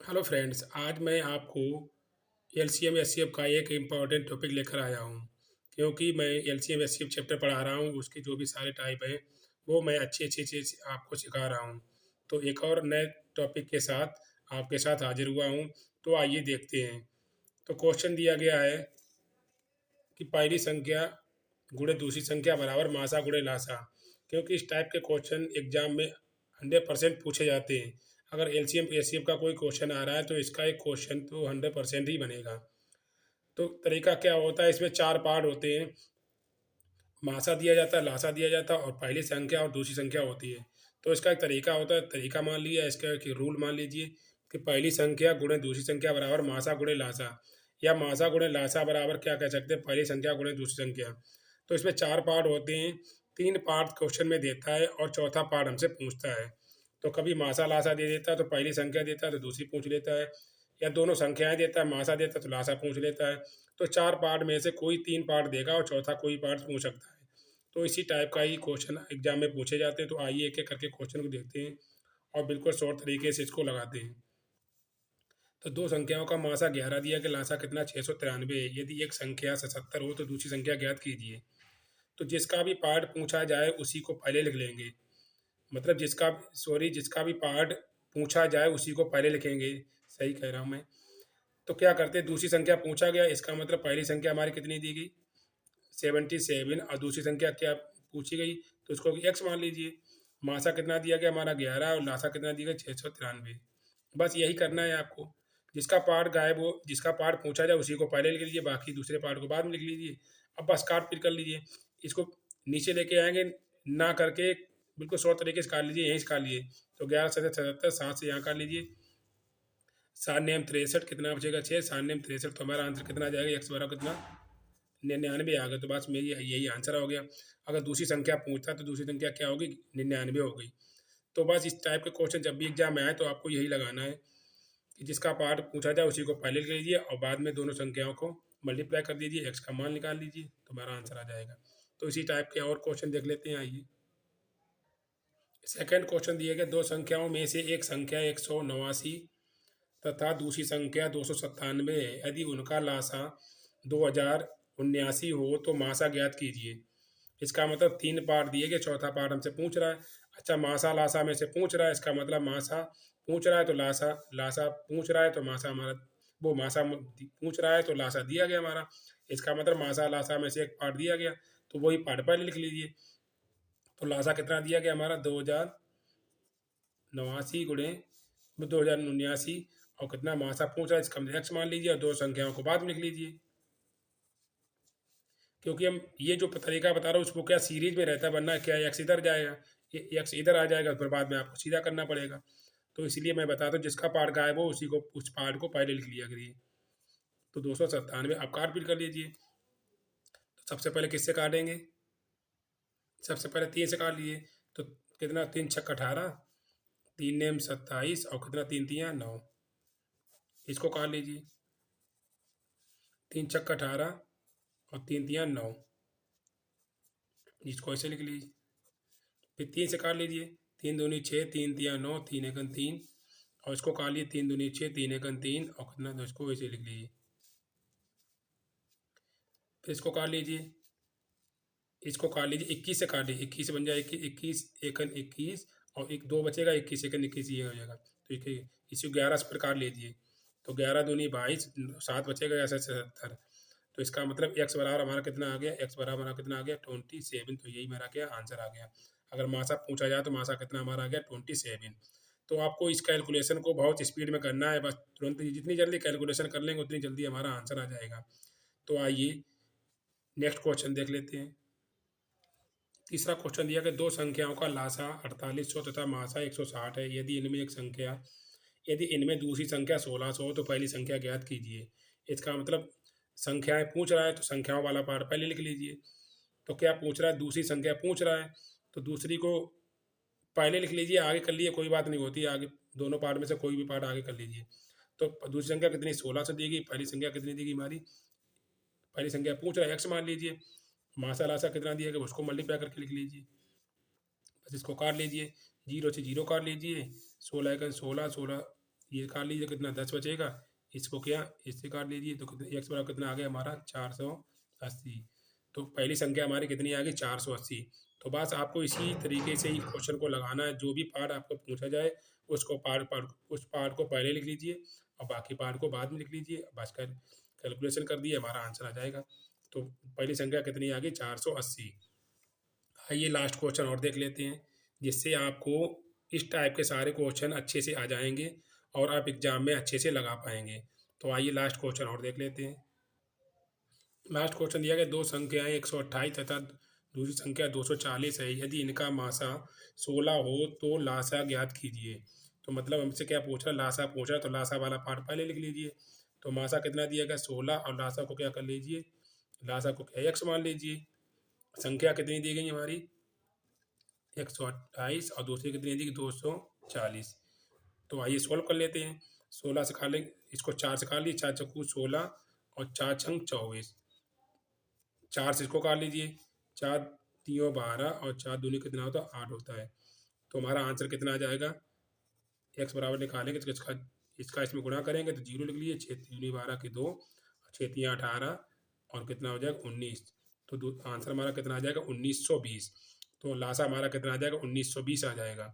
Hello friends, आज मैं आपको एलसीएम एससीएफ का एक इम्पॉर्टेंट टॉपिक लेकर आया हूँ। क्योंकि मैं एलसीएम एससीएफ चैप्टर पढ़ा रहा हूँ, उसके जो भी सारे टाइप हैं वो मैं अच्छी अच्छी चीज़ आपको सिखा रहा हूँ। तो एक और नए टॉपिक के साथ आपके साथ हाजिर हुआ हूँ। तो आइए देखते हैं। तो क्वेश्चन दिया गया है कि पहली संख्या गुणे दूसरी संख्या बराबर मासा गुणे लासा। क्योंकि इस टाइप के क्वेश्चन एग्जाम में 100% पूछे जाते हैं। अगर एलसीएम एचसीएफ का कोई क्वेश्चन आ रहा है तो इसका एक क्वेश्चन तो 100% ही बनेगा। तो तरीका क्या होता है, इसमें चार पार्ट होते हैं। मासा दिया जाता है, लासा दिया जाता है और पहली संख्या और दूसरी संख्या होती है। तो इसका एक तरीका होता है, तरीका मान लिया, इसका एक रूल मान लीजिए कि पहली संख्या गुणे दूसरी संख्या बराबर मासा गुणे लासा, या मासा गुणे लासा बराबर क्या कह सकते हैं, पहली संख्या गुणे दूसरी संख्या। तो इसमें चार पार्ट होते हैं। तीन पार्ट क्वेश्चन में देता है और चौथा पार्ट हमसे पूछता है। तो कभी मासा लासा दे देता है तो पहली संख्या देता है तो दूसरी पूछ लेता है, या दोनों संख्याएं देता है, मासा देता है तो लासा पूछ लेता है। तो चार पार्ट में से कोई तीन पार्ट देगा और चौथा कोई पार्ट पूछ सकता है। तो इसी टाइप का ही क्वेश्चन एग्जाम में पूछे जाते हैं। तो आइए एक एक करके क्वेश्चन को देखते हैं और बिल्कुल शॉर्ट तरीके से इसको लगाते हैं। तो दो संख्याओं का मासा 11 दिया कि लासा कितना 693 है। यदि एक संख्या 77 हो तो दूसरी संख्या ज्ञात कीजिए। तो जिसका भी पार्ट पूछा जाए उसी को पहले लिख लेंगे। मतलब जिसका भी पार्ट पूछा जाए उसी को पहले लिखेंगे। सही कह रहा हूँ मैं। तो क्या करते हैं, दूसरी संख्या पूछा गया, इसका मतलब पहली संख्या हमारी कितनी दी गई 77, और दूसरी संख्या क्या पूछी गई तो उसको एक्स मान लीजिए। मासा कितना दिया गया हमारा 11 और लासा कितना दिया गया 693। बस यही करना है आपको। जिसका पार्ट गायब हो, जिसका पार्ट पूछा जाए उसी को पहले लिख लीजिए, बाकी दूसरे पार्ट को बाद में लिख लीजिए। अब बस काट पीट कर लीजिए। इसको नीचे लेके आएंगे ना करके, बिल्कुल शॉर्ट तरीके से काट लीजिए, यहीं से काट लीजिए। तो 11 7 7 से यहाँ काट लीजिए। 7 नेम 63 कितना बचेगा 6, 7 नेम 63। तो हमारा आंसर कितना आ जाएगा, एक्स बराबर कितना 99 आ गया। तो बस मेरी यही आंसर हो गया। अगर दूसरी संख्या पूछता तो दूसरी संख्या क्या होगी, 99 हो गई। तो बस इस टाइप के क्वेश्चन जब भी एग्जाम में आए तो आपको यही लगाना है कि जिसका पार्ट पूछा जाए उसी को पहले लिख लीजिए और बाद में दोनों संख्याओं को मल्टीप्लाई कर दीजिए, एक्स का मान निकाल लीजिए, तो हमारा आंसर आ जाएगा। तो इसी टाइप के और क्वेश्चन देख लेते हैं, आइए। सेकंड क्वेश्चन दिए गए, दो संख्याओं में से एक संख्या 189 तथा दूसरी संख्या 297 है। यदि उनका लासा 2079 हो तो मासा ज्ञात कीजिए। इसका मतलब तीन पार्ट दिए गए, चौथा पार्ट हमसे पूछ रहा है। अच्छा, मासा लासा में से पूछ रहा है, इसका मतलब मासा पूछ रहा है तो लासा, लासा पूछ रहा है तो मासा हमारा, वो मासा पूछ रहा है तो लासा दिया गया हमारा। इसका मतलब मासा लासा में से एक पार्ट दिया गया, तो वही पार्ट पहले लिख लीजिए। तो लासा कितना दिया गया हमारा 2089 गुणे 2079, और कितना मासा पूछ रहा है इसका एक्स मान लीजिए और दो संख्याओं को बाद में लिख लीजिए। क्योंकि हम ये जो तरीका बता रहा हूँ उसको क्या सीरीज में रहता है, वरना क्या एक्स इधर जाएगा, ये एक्स इधर आ जाएगा, फिर बाद में आपको सीधा करना पड़ेगा। तो इसलिए मैं बताता हूँ जिसका पार्ट गायब हो उसी को, उस पार्ट को पहले लिख लिया करिए। तो 297 आप काट पीट कर लीजिए। तो सबसे पहले किससे काटेंगे, सबसे पहले 3 से काट लीजिए। तो कितना, 3 छक्का 18, 3 नेम 27 और कितना 3 तियाँ 9। इसको काट लीजिए। 3 छक्का 18 और 3 तियाँ 9, इसको ऐसे लिख लीजिए। फिर 3 से काट लीजिए। 3 दूनी 6, 3 तियाँ 9, 3 एकन 3, और इसको काट लिए 3 दूनी 6, 3 एकन 3 और कितना, तो इसको ऐसे लिख लीजिए। फिर इसको काट लीजिए। इसको काट लीजिए, 21 से काट लीजिए, 21 से बन जाए 21 एकन 21, और एक दो बचेगा, 21 एकन 21 ये हो जाएगा। तो इसी 11 से फिर काट लीजिए। तो 11 दूनी 22, 7 बचेगा, ऐसे 77। तो इसका मतलब एक्स बराबर हमारा कितना आ गया, एक्स बराबर हमारा कितना आ गया 27। तो यही मेरा क्या आंसर आ गया। अगर मासा पूछा जाए तो मासा कितना हमारा आ गया 27। तो आपको इस कैलकुलेशन को बहुत स्पीड में करना है, बस तुरंत जितनी जल्दी कैलकुलेशन कर लेंगे उतनी जल्दी हमारा आंसर आ जाएगा। तो आइए नेक्स्ट क्वेश्चन देख लेते हैं। तीसरा क्वेश्चन दिया कि दो संख्याओं का लासा 4800 तथा मासा 160 है। यदि इनमें दूसरी संख्या 1600 हो तो पहली संख्या ज्ञात कीजिए। इसका मतलब संख्याएं पूछ रहा है तो संख्याओं वाला पार्ट पहले लिख लीजिए। तो क्या पूछ रहा है, दूसरी संख्या पूछ रहा है तो दूसरी को पहले लिख लीजिए, आगे कर लिए कोई बात नहीं होती, आगे दोनों पार्ट में से कोई भी पार्ट आगे कर लीजिए। तो दूसरी संख्या कितनी 1600 दी गई, पहली संख्या कितनी दी गई हमारी, पहली संख्या पूछ रहा है एक्स मान लीजिए। मासा लासा कितना दिया गया उसको मल्टीप्लाई करके लिख लीजिए। बस इसको काट लीजिए, 0 से 0 काट लीजिए। 16 एकन 16, 16 ये काट लीजिए, कितना 10 बचेगा। इसको क्या इससे काट लीजिए, तो कितना एक्स बराबर कितना आ गया हमारा 480। तो पहली संख्या हमारी कितनी आ गई 480। तो बस आपको इसी तरीके से ही क्वेश्चन को लगाना है। जो भी पार्ट आपको पूछा जाए उसको पार्ट पार्ट उस पार्ट को पहले लिख लीजिए और बाकी पार्ट को बाद में लिख लीजिए। बस कर कैलकुलेशन कर दिए, हमारा आंसर आ जाएगा। तो पहली संख्या कितनी आ गई 480। आइए लास्ट क्वेश्चन और देख लेते हैं, जिससे आपको इस टाइप के सारे क्वेश्चन अच्छे से आ जाएंगे और आप एग्जाम में अच्छे से लगा पाएंगे। तो आइए लास्ट क्वेश्चन और देख लेते हैं। लास्ट क्वेश्चन दिया गया, दो संख्याएं 128 तथा दूसरी संख्या 240 है। यदि इनका मासा 16 हो तो लासा ज्ञात कीजिए। तो मतलब हमसे क्या पूछ रहा है, लासा पूछ रहा है, तो लासा वाला पार्ट पहले लिख लीजिए। तो मासा कितना दिया गया 16, और लासा को क्या कर लीजिए, लासा को क्या एक्स मान लीजिए। संख्या कितनी दी गई हमारी 128 और दूसरी कितनी दी गई 240। तो आइए सोल्व कर लेते हैं। 16 से खा लेंगे, इसको 4 से खा लीजिए, 4 चक्कू 16 और 4 छंग 24। 4 से इसको काट लीजिए, 4 तीयों 12 और 4 दूनी कितना होता है 8 होता है। तो हमारा आंसर कितना आ जाएगा, एक्स बराबर निकालेंगे तो इसका इसका इसमें गुणा करेंगे तो 0 लिख लीजिए। 6 दूनी 12 के 2, 6 तियाँ 18 और कितना हो जाएगा 19। तो आंसर हमारा कितना आ जाएगा 1920। तो लासा हमारा कितना आ जाएगा 1920 आ जाएगा।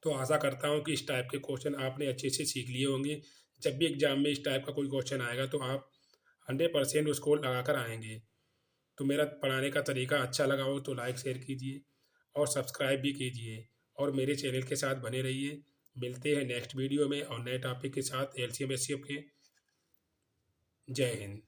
तो आशा करता हूँ कि इस टाइप के क्वेश्चन आपने अच्छे से सीख लिए होंगे। जब भी एग्जाम में इस टाइप का कोई क्वेश्चन आएगा तो आप 100% उसको लगा कर आएंगे। तो मेरा पढ़ाने का तरीका अच्छा लगा हो तो लाइक शेयर कीजिए और सब्सक्राइब भी कीजिए और मेरे चैनल के साथ बने रहिए। मिलते हैं नेक्स्ट वीडियो में और नए टॉपिक के साथ एलसीएम एससीएफ के। जय हिंद।